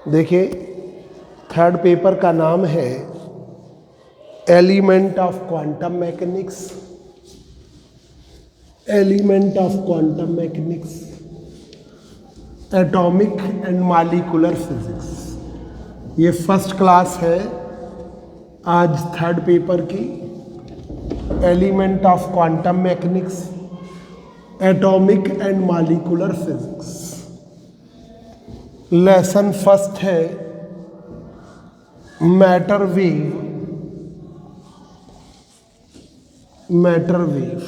देखिए, third paper का नाम है element of quantum mechanics, element of quantum mechanics, atomic and molecular physics. ये फर्स्ट क्लास है आज थर्ड पेपर की। Element of quantum mechanics, atomic and molecular physics. Lesson first है matter wave, matter wave.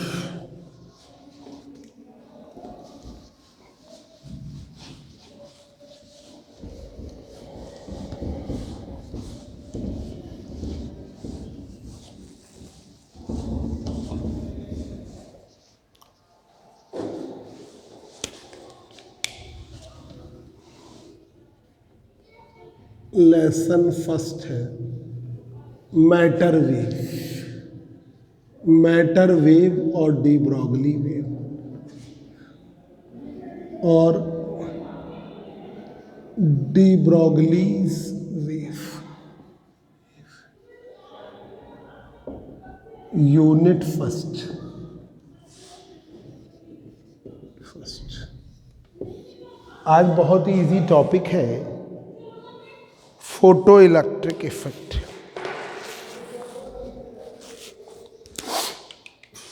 Lesson first है matter wave, matter wave और de Broglie wave और de Broglie's wave. Unit first, आज बहुत ही इजी टॉपिक है, photo electric effect.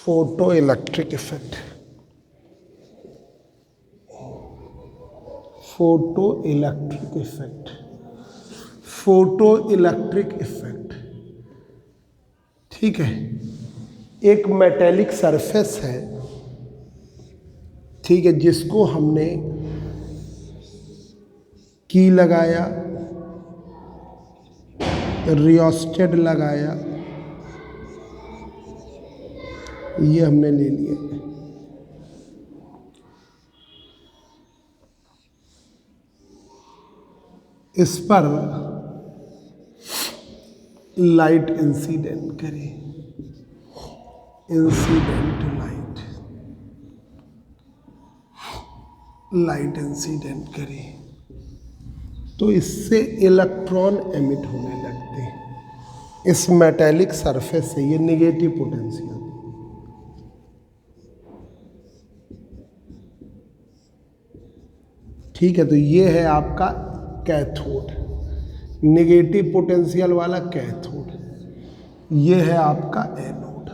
Photo electric effect, photo electric effect, photo electric effect. ठीक है, एक मेटेलिक सरफेस है, ठीक है, जिसको हमने की लगाया, रियोस्टेट लगाया, ये हमने ले लिया। इस पर लाइट इंसिडेंट करे, इंसिडेंट लाइट, लाइट इंसिडेंट करे तो इससे इलेक्ट्रॉन एमिट होने लगते हैं इस मेटेलिक सरफेस से। ये नेगेटिव पोटेंशियल। ठीक है, तो ये है आपका कैथोड, नेगेटिव पोटेंशियल वाला कैथोड। ये है आपका एनोड।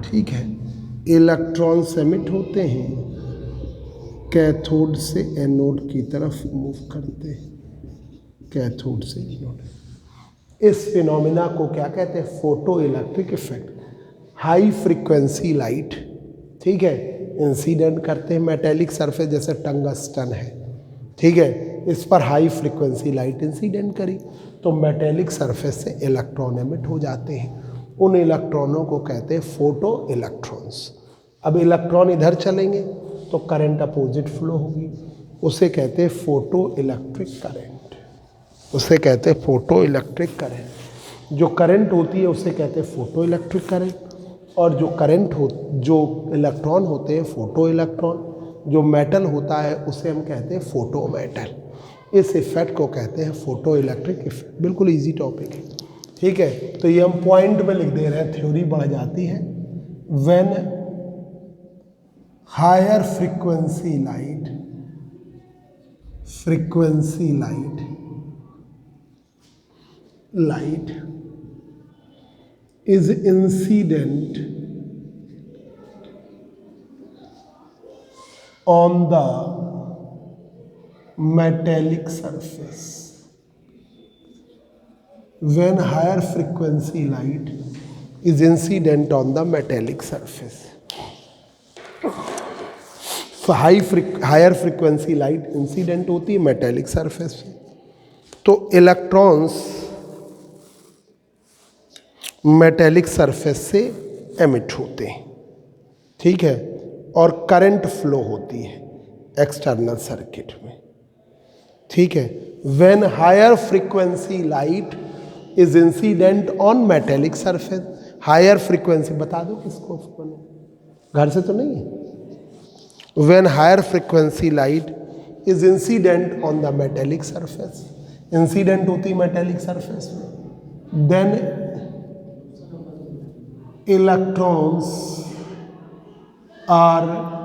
ठीक है, इलेक्ट्रॉन्स एमिट होते हैं, कैथोड से एनोड की तरफ मूव करते हैं, कैथोड से एनोड। इस फिनोमिना को क्या कहते हैं? Photo electric effect. High frequency light, ठीक है, इंसिडेंट करते हैं मेटेलिक सरफेस, जैसे टंगस्टन है, ठीक है, इस पर हाई फ्रीक्वेंसी लाइट इंसिडेंट करी तो मेटेलिक सरफेस से इलेक्ट्रॉन एमिट हो जाते हैं। उन इलेक्ट्रॉनों को कहते हैं फोटो इलेक्ट्रॉन्स। अब इलेक्ट्रॉन इधर चलेंगे तो करंट अपोजिट फ्लो होगी, उसे कहते हैं फोटो इलेक्ट्रिक करंट, उसे कहते हैं फोटो इलेक्ट्रिक करंट। जो करंट होती है उसे कहते हैं फोटो इलेक्ट्रिक करंट, और जो करंट हो, जो इलेक्ट्रॉन होते हैं फोटो इलेक्ट्रॉन, जो मेटल होता है उसे हम कहते हैं फोटो मेटल। इस इफेक्ट को कहते हैं फोटो इलेक्ट्रिक इफेक्ट। बिल्कुल इजी टॉपिक है, ठीक है। तो ये हम पॉइंट में लिख दे रहे हैं, थ्योरी बढ़ जाती है। When higher frequency light, frequency light, light is incident on the metallic surface. When higher frequency light is incident on the metallic surface. So higher frequency light incident होती है metallic surface पे, तो electrons metallic surface से emit होते हैं, ठीक है, और करंट फ्लो होती है एक्सटर्नल सर्किट में, ठीक है। When higher frequency light is incident on metallic surface, higher frequency बता दो किसको, घर से तो नहीं है। When higher frequency light is incident on the metallic surface, incident होती मेटेलिक सरफेस में। Then electrons are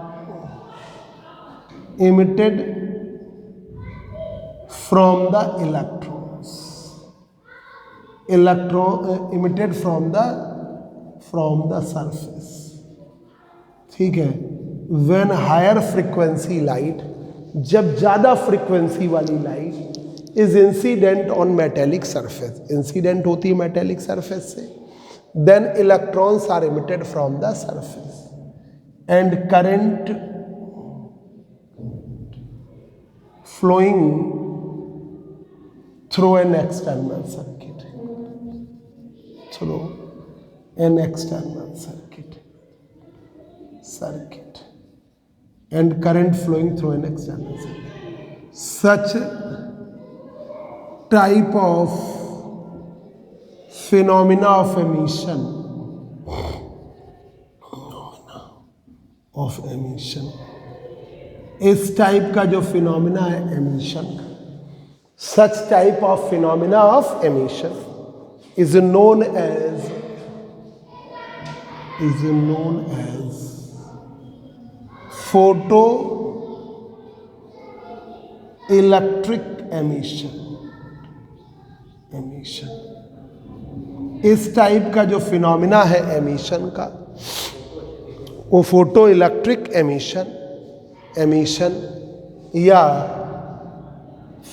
emitted from the electrons, emitted from the surface, ठीक है। when higher frequency light, जब ज़्यादा फ्रीक्वेंसी वाली light is incident on metallic surface, incident होती है metallic surface से, then electrons are emitted from the surface and current flowing through an external circuit, through an external circuit and current flowing through an external circuit. Such type of phenomena of emission, इस type का जो phenomena है emission का, such type of phenomena of emission is known as photo electric emission. इस type का जो phenomena है emission का, वो फोटो इलेक्ट्रिक एमिशन या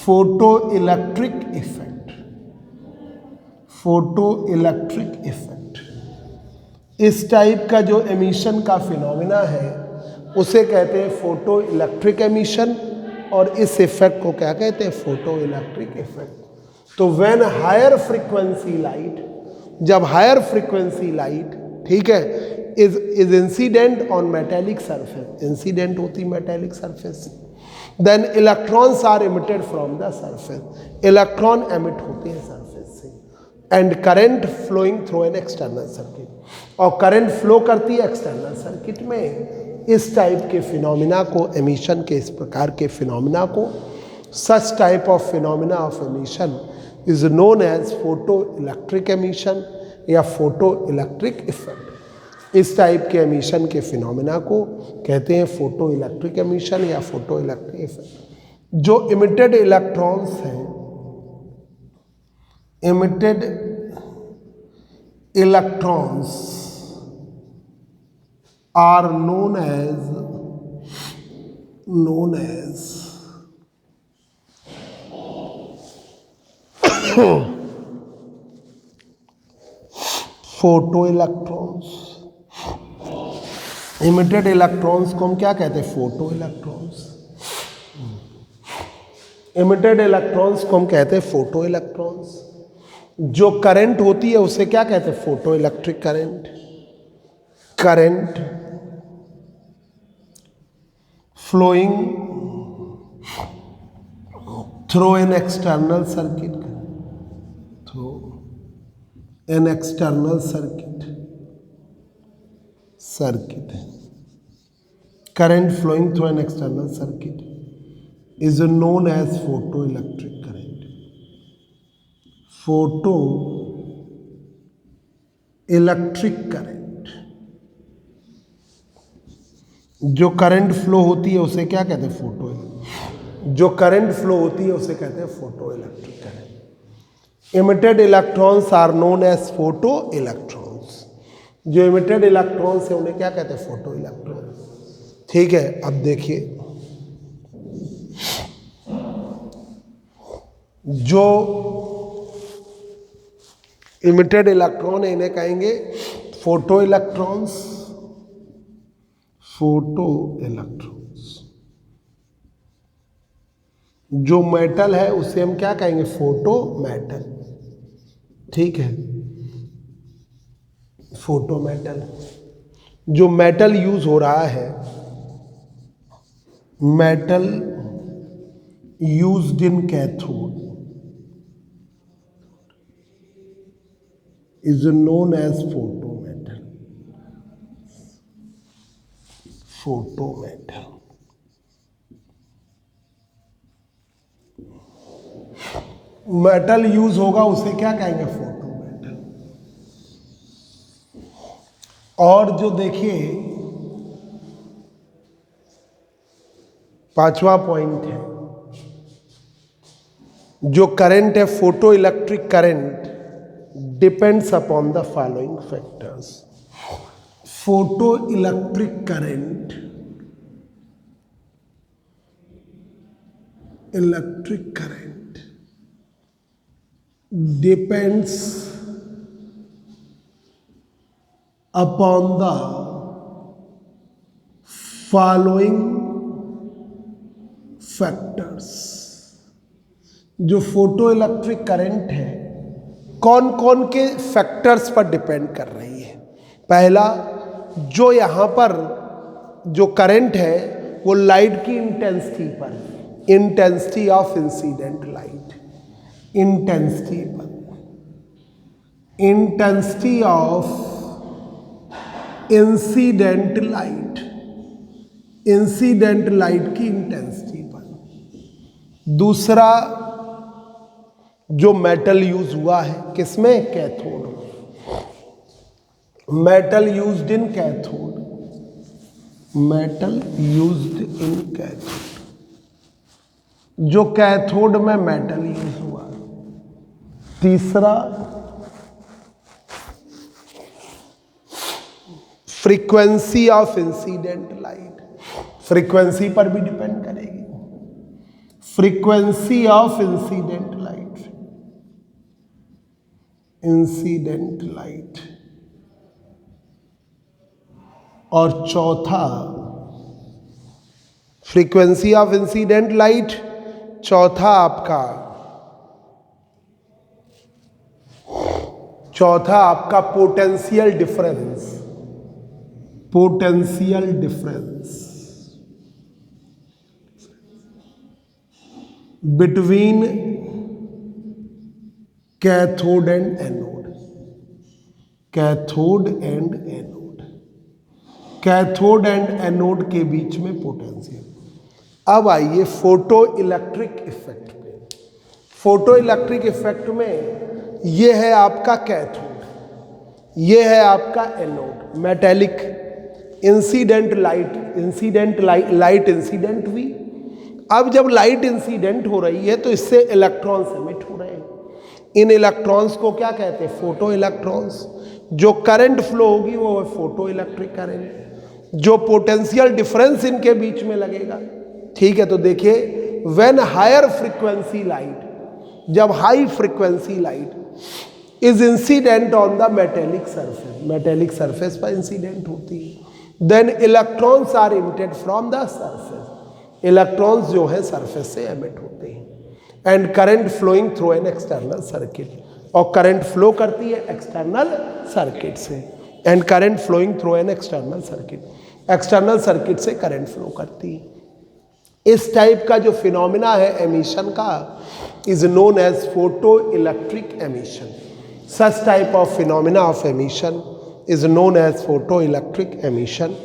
फोटो इलेक्ट्रिक इफेक्ट, इस टाइप का जो एमिशन का फिनोमिना है उसे कहते हैं फोटो इलेक्ट्रिक एमिशन, और इस इफेक्ट को क्या कहते हैं, फोटो इलेक्ट्रिक इफेक्ट। तो व्हेन हायर फ्रीक्वेंसी लाइट, जब हायर फ्रीक्वेंसी लाइट, ठीक है, is incident on metallic surface, incident होती मेटेलिक सरफेस से, then electrons are emitted from the surface, electron emit होते हैं सरफेस से, and current flowing through an external circuit, और current flow करती है एक्सटर्नल सर्किट में। इस टाइप के फिनोमिना को, एमिशन के इस प्रकार के फिनोमिना को, such type of phenomena of emission is known as photo electric emission या फोटो इलेक्ट्रिक इफेक्ट। इस टाइप के एमिशन के फिनोमिना को कहते हैं फोटो इलेक्ट्रिक एमिशन या फोटो इलेक्ट्रिक इफेक्ट। जो इमिटेड इलेक्ट्रॉन्स हैं, emitted electrons are known as photo electrons. Emitted electrons को हम क्या कहते हैं, फोटो इलेक्ट्रॉन्स। इमिटेड इलेक्ट्रॉन्स को हम कहते हैं फोटो इलेक्ट्रॉन्स। जो करंट होती है उसे क्या कहते हैं, photo electric current. Current flowing through an external circuit, current flowing through an external circuit is known as photoelectric current, photoelectric current। जो करंट फ्लो होती है उसे क्या कहते हैं, जो करंट फ्लो होती है उसे कहते हैं photo electric current. Emitted electrons are known as photo electrons. जो इमिटेड इलेक्ट्रॉन्स है उन्हें क्या कहते हैं, फोटो इलेक्ट्रॉन। ठीक है, अब देखिए, जो इमिटेड इलेक्ट्रॉन है इन्हें कहेंगे फोटो इलेक्ट्रॉन्स, फोटो इलेक्ट्रॉन्स। जो मेटल है उसे हम क्या कहेंगे, फोटो मेटल। ठीक है, फोटो मेटल। जो मेटल यूज हो रहा है, metal used in cathode is known as photo metal, photo metal. Metal use होगा उसे क्या कहेंगे, फोटो मेटल। और जो देखिए पांचवा पॉइंट है, जो करंट है photo electric current depends upon the following factors. Photo electric current depends upon the following factors। जो फोटो इलेक्ट्रिक करंट है कौन कौन के फैक्टर्स पर डिपेंड कर रही है। पहला, जो यहाँ पर जो करंट है वो लाइट की इंटेंसिटी पर, intensity of incident light, intensity पर, intensity of incident light, incident light की इंटेंसिटी पर। दूसरा, जो मेटल यूज हुआ है किसमें, कैथोड में, metal used in cathode, metal used in cathode, जो कैथोड में मेटल यूज हुआ। तीसरा, frequency of incident light, frequency पर भी डिपेंड करेगी, frequency of incident light, incident light. और चौथा, फ्रीक्वेंसी ऑफ इंसिडेंट लाइट, चौथा आपका potential difference, potential difference between cathode and anode, cathode and anode, cathode and anode के बीच में पोटेंशियल। अब आइए फोटो इलेक्ट्रिक इफेक्ट पे। फोटो इलेक्ट्रिक इफेक्ट में ये है आपका कैथोड, ये है आपका anode, metallic, incident light, light incident हुई। अब जब लाइट इंसिडेंट हो रही है तो इससे इलेक्ट्रॉन्स एमिट हो रहे हैं। इन इलेक्ट्रॉन्स को क्या कहते हैं, फोटो इलेक्ट्रॉन्स। जो करंट फ्लो होगी वो है फोटो इलेक्ट्रिक करंट। जो पोटेंशियल डिफरेंस इनके बीच में लगेगा, ठीक है। तो देखिए, व्हेन हायर फ्रीक्वेंसी लाइट, जब high frequency light is incident on the metallic surface, metallic surface पर इंसिडेंट होती है, then electrons are emitted from the surface, electrons जो है सरफेस से एमिट होते हैं। And current flowing through an external circuit, और करंट फ्लो करती है एक्सटर्नल सर्किट से, and current flowing through an external circuit, external circuit से करंट फ्लो करती है। इस टाइप का जो फिनोमिना है एमिशन का is known as photo electric emission. Such type of phenomena of emission is known as photo electric emission,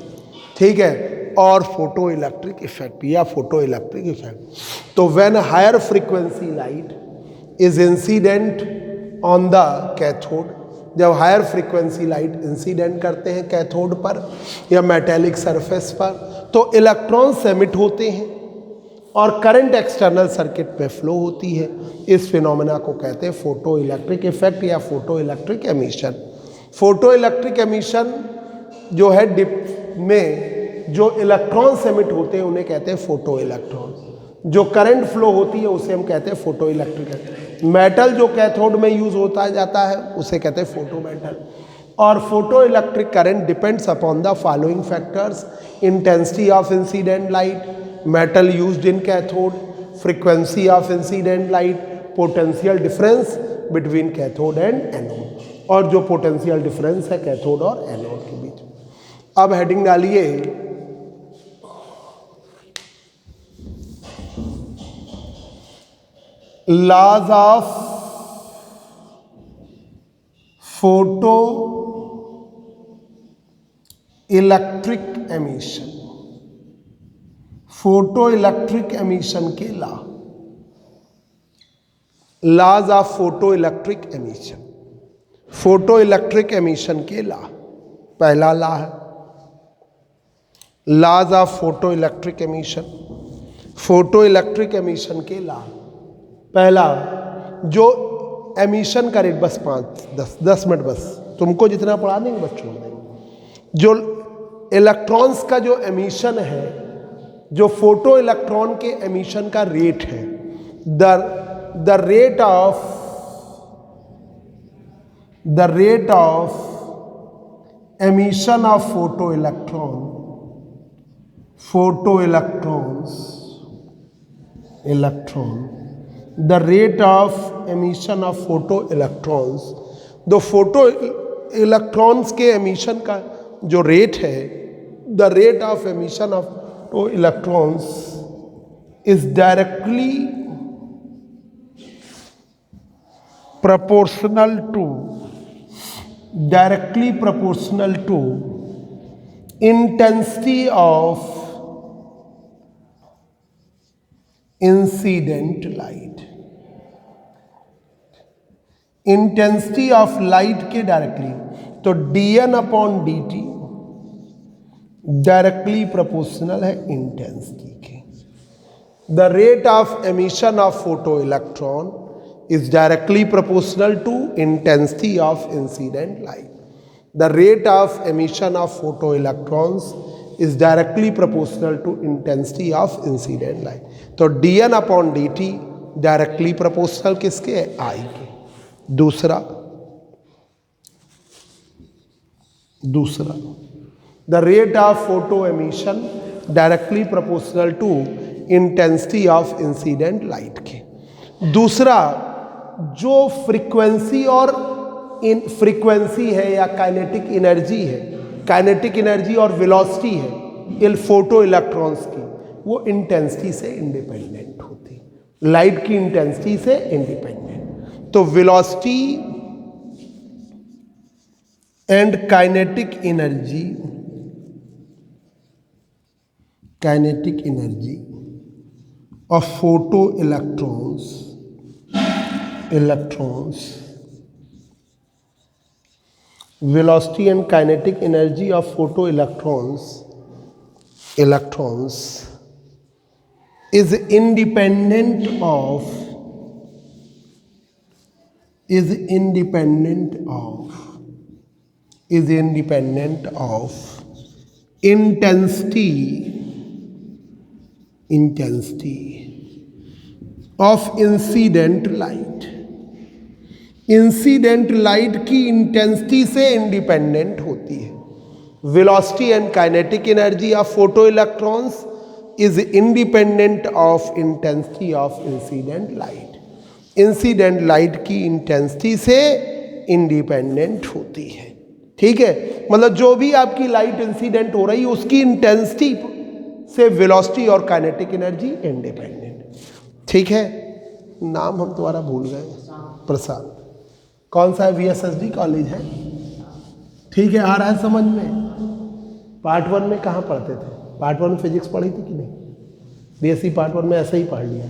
ठीक है। और फोटो इलेक्ट्रिक इफेक्ट या फोटो इलेक्ट्रिक इफेक्ट। तो when higher frequency light is incident on the cathode, जब higher frequency light incident करते हैं cathode पर या मेटेलिक सरफेस पर, तो इलेक्ट्रॉन्स एमिट होते हैं और करंट एक्सटर्नल सर्किट में फ्लो होती है। इस फिनोमेना को कहते हैं फोटो इलेक्ट्रिक इफेक्ट या photo electric emission. Photo electric emission जो है डिप में जो इलेक्ट्रॉन्स एमिट होते हैं उन्हें कहते हैं फोटो इलेक्ट्रॉन। जो करंट फ्लो होती है उसे हम कहते हैं फोटो इलेक्ट्रिक। मेटल जो कैथोड में यूज होता जाता है उसे कहते हैं फोटो मेटल। और photo electric current depends upon the following factors: intensity of incident light, metal used in cathode, frequency of incident light, potential difference between cathode and anode, और जो पोटेंशियल डिफरेंस है कैथोड और anode के बीच। अब heading डालिए laws of photo electric emission. Photo electric emission के law, laws of photo electric emission, photo electric emission के law, पहला लॉ है laws of photo electric emission, photo electric emission के लॉ। पहला, जो एमिशन का रेट, बस 5-10 मिनट बस, तुमको जितना पढ़ा देंगे बस छोड़ देंगे। जो इलेक्ट्रॉन्स का जो एमिशन है, जो फोटो इलेक्ट्रॉन के एमिशन का रेट है, the rate of emission of photo electrons, the rate of emission of photo electrons, दो फोटो इलेक्ट्रॉन्स के एमिशन का जो रेट है, the rate of emission of photo electrons is directly proportional to intensity of incident light, intensity of light के directly, तो dN/dt directly proportional है intensity के। The rate of emission of photo electron is directly proportional to intensity of incident light. The rate of emission of photo electrons is directly proportional to intensity of incident light। तो dN/dt directly proportional किसके है? I के। दूसरा the rate of photo emission directly proportional to intensity of incident light के। दूसरा, जो frequency है या काइनेटिक एनर्जी है, काइनेटिक एनर्जी और वेलोसिटी है फोटो इलेक्ट्रॉन्स की, वो इंटेंसिटी से इंडिपेंडेंट होती, लाइट की इंटेंसिटी से इंडिपेंडेंट। तो velocity and kinetic energy of photo electrons velocity and kinetic energy of photoelectrons is independent of intensity of incident light। Incident light की इंटेंसिटी से इंडिपेंडेंट होती है। Velocity and kinetic energy of photo electrons is independent of intensity of incident light. Incident light की intensity से independent होती है। ठीक है, मतलब जो भी आपकी लाइट इंसिडेंट हो रही है उसकी इंटेंसिटी से वेलोसिटी और काइनेटिक एनर्जी इंडिपेंडेंट। ठीक है, नाम हम तुम्हारा भूल गए, प्रसाद। कौन सा है? VSSD कॉलेज है। ठीक है, आ रहा है समझ में। पार्ट 1 में कहाँ पढ़ते थे? पार्ट 1 में फिजिक्स पढ़ी थी कि नहीं? BSc पार्ट 1 में ऐसे ही पढ़ लिया।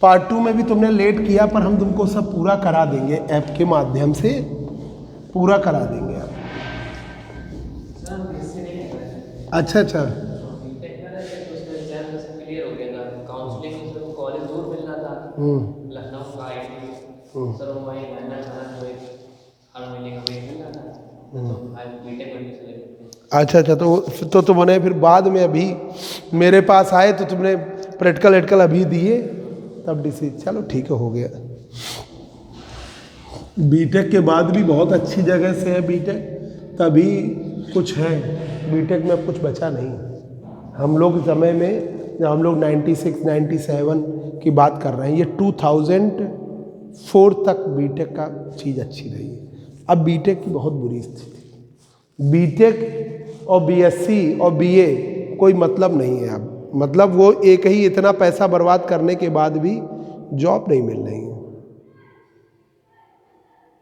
पार्ट 2 में भी तुमने लेट किया, पर हम तुमको सब पूरा करा देंगे, ऐप के माध्यम से पूरा करा देंगे आप। अच्छा अच्छा, तो तुमने फिर बाद में अभी मेरे पास आए तो तुमने प्रैक्टिकल अभी दिए, तब डिसीज। चलो ठीक है, हो गया। बीटेक के बाद भी बहुत अच्छी जगह से है बीटेक, तभी कुछ है। बीटेक में अब कुछ बचा नहीं। हम लोग समय में, जब हम लोग 96-97 की बात कर रहे हैं, ये 2004 तक बीटेक का चीज़ अच्छी रही है। अब बीटेक की बहुत बुरी स्थिति। बीटेक और बीएससी और बीए कोई मतलब नहीं है अब। मतलब वो एक ही, इतना पैसा बर्बाद करने के बाद भी जॉब नहीं मिल रही है।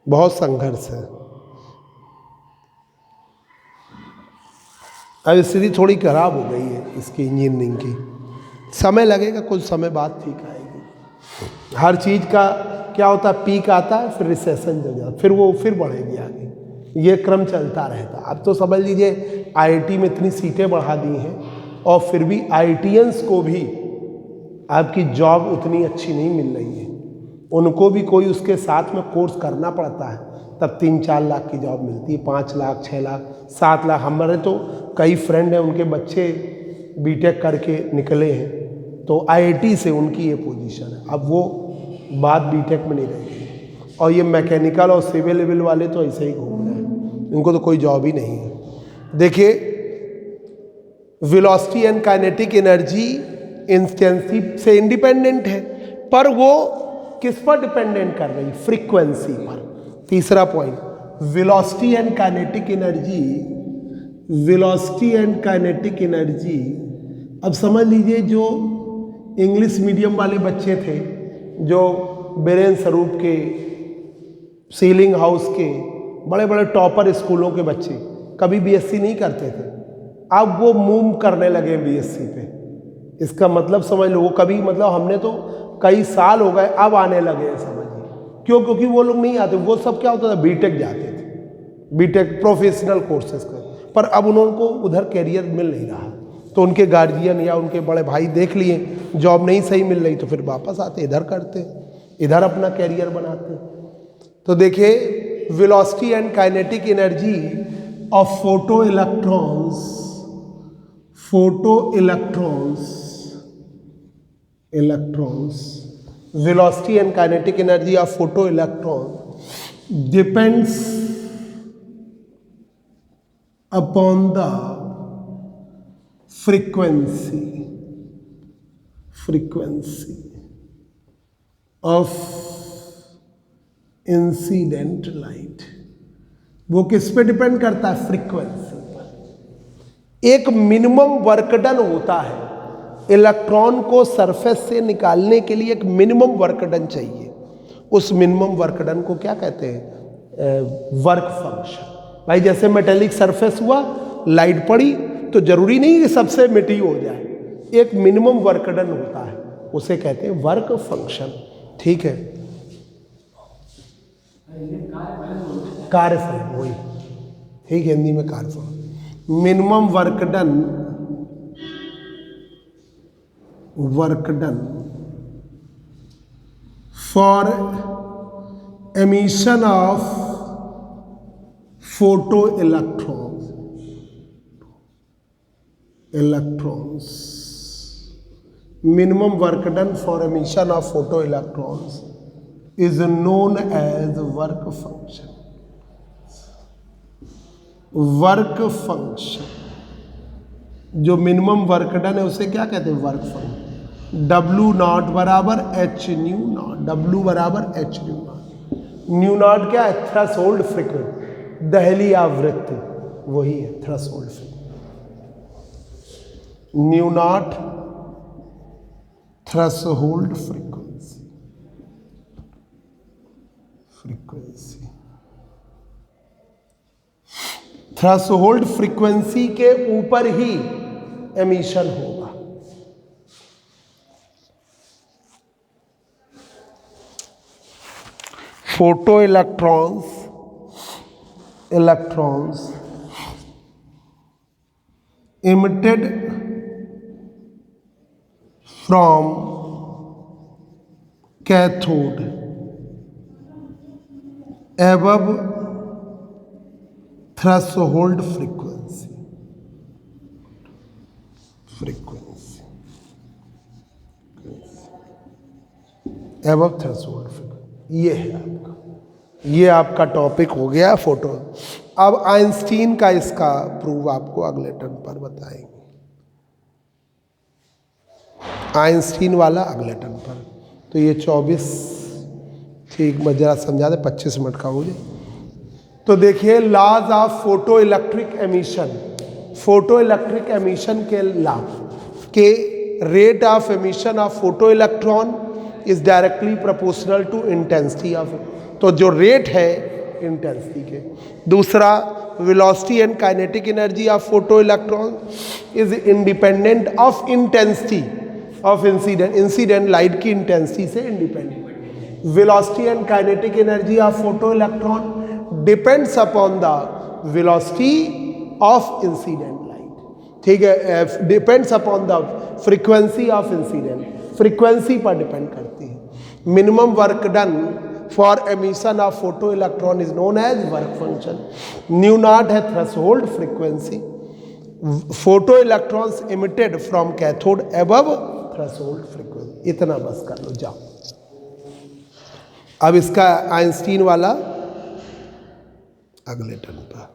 बहुत संघर्ष है। अब स्थिति थोड़ी खराब हो गई है इसकी, इंजीनियरिंग की। समय लगेगा, कुछ समय बाद ठीक आएगी। हर चीज़ का क्या होता है, पीक आता है फिर रिसेशन हो जाता, फिर वो फिर बढ़ेगी आगे, ये क्रम चलता रहता। अब तो समझ लीजिए आईआईटी में इतनी सीटें बढ़ा दी हैं और फिर भी आईआईटीएंस को भी आपकी जॉब उतनी अच्छी नहीं मिल रही है, उनको भी कोई उसके साथ में कोर्स करना पड़ता है, तब 3-4 लाख की जॉब मिलती है, 5 लाख 6 लाख 7 लाख। हमारे तो कई फ्रेंड हैं, उनके बच्चे बीटेक करके निकले हैं, तो आईआईटी से उनकी ये पोजीशन है। अब वो बात बीटेक में नहीं रहेगी। और ये मैकेनिकल और सिविल लेवल वाले तो ऐसे ही घूम रहे हैं, इनको तो कोई जॉब ही नहीं है। देखिए वेलोसिटी एंड काइनेटिक एनर्जी इंस्टेंसी से इंडिपेंडेंट है, पर वो किस पर डिपेंडेंट कर रही, फ्रीक्वेंसी पर। तीसरा point, velocity and kinetic energy, velocity and kinetic energy. अब समझ लीजिए जो इंग्लिश मीडियम वाले बच्चे थे, जो बीरेन स्वरूप के, सीलिंग हाउस के, बड़े बड़े टॉपर स्कूलों के बच्चे कभी बीएससी नहीं करते थे, अब वो मूव करने लगे बीएससी पे। इसका मतलब समझ लो, वो कभी मतलब हमने तो कई साल हो गए अब आने लगे हैं, समझिए क्यों, क्योंकि वो लोग नहीं आते, वो सब क्या होता था बीटेक जाते थे, बीटेक प्रोफेशनल कोर्सेज का, पर अब उनको उधर कैरियर मिल नहीं रहा, तो उनके गार्जियन या उनके बड़े भाई देख लिए जॉब नहीं सही मिल रही, तो फिर वापस आते, इधर करते, इधर अपना कैरियर बनाते। तो देखिए velocity and kinetic energy of photo electrons, photo electrons, velocity and kinetic energy of photoelectron depends upon the frequency of incident light। वो किस पे डिपेंड करता है, फ्रीक्वेंसी पर। एक मिनिमम वर्क डन होता है, इलेक्ट्रॉन को सरफेस से निकालने के लिए एक मिनिमम वर्क डन चाहिए, उस मिनिमम वर्क डन को क्या कहते हैं, वर्क फंक्शन। भाई जैसे मेटेलिक सरफेस हुआ, लाइट पड़ी, तो जरूरी नहीं कि सबसे मिट्टी हो जाए, एक मिनिमम वर्क डन होता है, उसे कहते हैं वर्क फंक्शन। ठीक है, कार्यफल, वही ठीक, हिंदी में कार्यफल। Minimum work done for emission of electrons, minimum work done for emission of photoelectrons is known as work function। Work function, जो मिनिमम वर्क डन है उसे क्या कहते हैं, वर्क फंक्शन। W नॉट बराबर एच न्यू नॉट, W बराबर H new not. New not क्या है, थ्रेशोल्ड फ्रीक्वेंसी, दहली आवृत्ति, वही है threshold frequency. New not threshold frequency, threshold frequency के ऊपर ही एमिशन होगा। Photo electrons emitted from cathode above threshold frequency above threshold frequency। ये आपका टॉपिक हो गया फोटो। अब आइंस्टीन का इसका प्रूव आपको अगले टर्म पर बताएंगे, आइंस्टीन वाला अगले टर्म पर। तो ये 24 ठीक मैं जरा समझा दे, 25 मिनट का हो जाए। तो देखिए laws of photo electric emission के लॉ के rate of emission of photo electron is directly proportional to intensity of, तो जो रेट है इंटेंसिटी के। दूसरा velocity and kinetic energy of photo electron is independent of intensity of incident light की intensity से independent. velocity and kinetic energy of photoelectron depends upon the velocity of incident light। ठीक है, depends upon the frequency of incident, frequency पर depend करती है। Minimum work done for emission of photo electron is known as work function. Nu naught है threshold frequency, photo electrons emitted from cathode above threshold frequency. इतना बस कर लो, जाओ। अब इसका आइंस्टीन वाला अगले टर्न पर।